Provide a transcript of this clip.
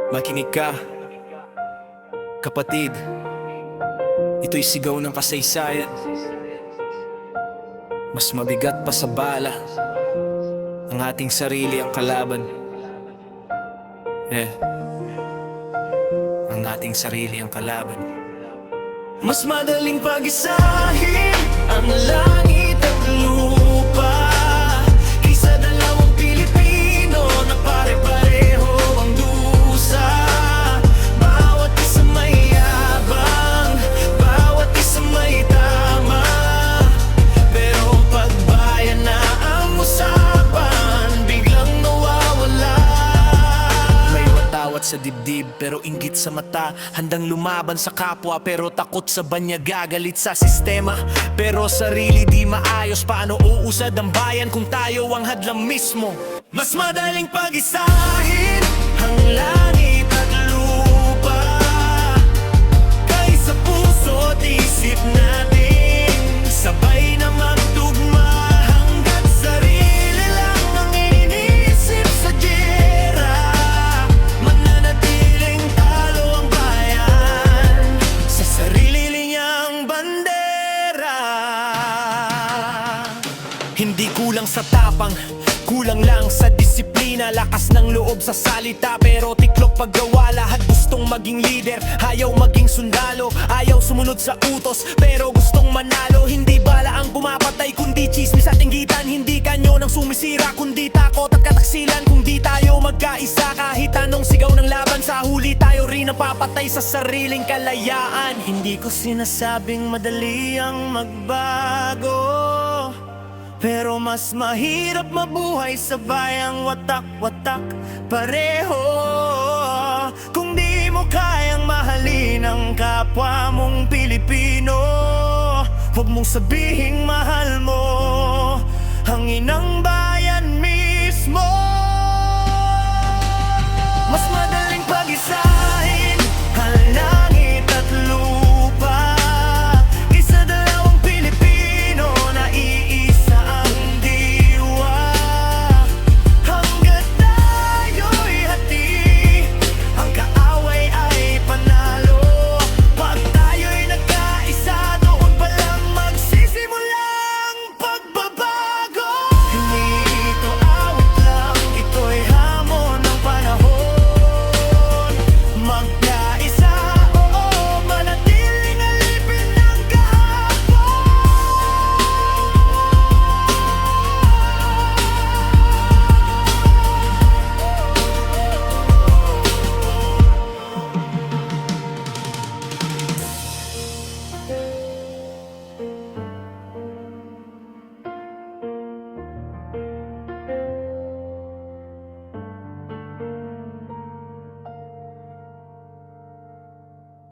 Makinig ka, kapatid. Ito'y sigaw ng kasaysayan. Mas mabigat pa sa bala, ang ating sarili ang kalaban. Ang ating sarili ang kalaban. Mas madaling pag-isahin ang langit at lupa kaysa dalawang Pilipino na pare-pareho ang dusa. Bawat isa may yabang, bawat isa may tama, pero pag bayan na ang usapan, biglang nawawala. May watawat sa dibdib pero inggit sa mata, handang lumaban sa kapwa pero takot sa banya, gagalit sa sistema pero sarili di maayos. Paano uusad ang bayan kung tayo ang hadlang mismo? Mas madaling pag-isahin ang langit at lupa kaysa puso at isip natin sabay na magtugma. Hanggat sarili lang ang iniisip sa giyera, mananatiling talo ang bayan sa sarili niyang bandera. Hindi kulang sa tapang, kulang lang sa disiplina, lakas ng loob sa salita pero tiklop paggawa. Lahat gustong maging leader, ayaw maging sundalo, ayaw sumunod sa utos pero gustong manalo. Hindi bala ang pumapatay kundi chismis at inggitan, hindi kanyo nang sumisira kundi takot at kataksilan. Kung di tayo magkaisa, kahit anong sigaw ng laban, sa huli tayo rin napapatay sa sariling kalayaan. Hindi ko sinasabing madali ang magbago, pero mas mahirap mabuhay sa bayang watak-watak pareho. Kung di mo kayang mahalin ang kapwa mong Pilipino, huwag mong sabihing mahal mo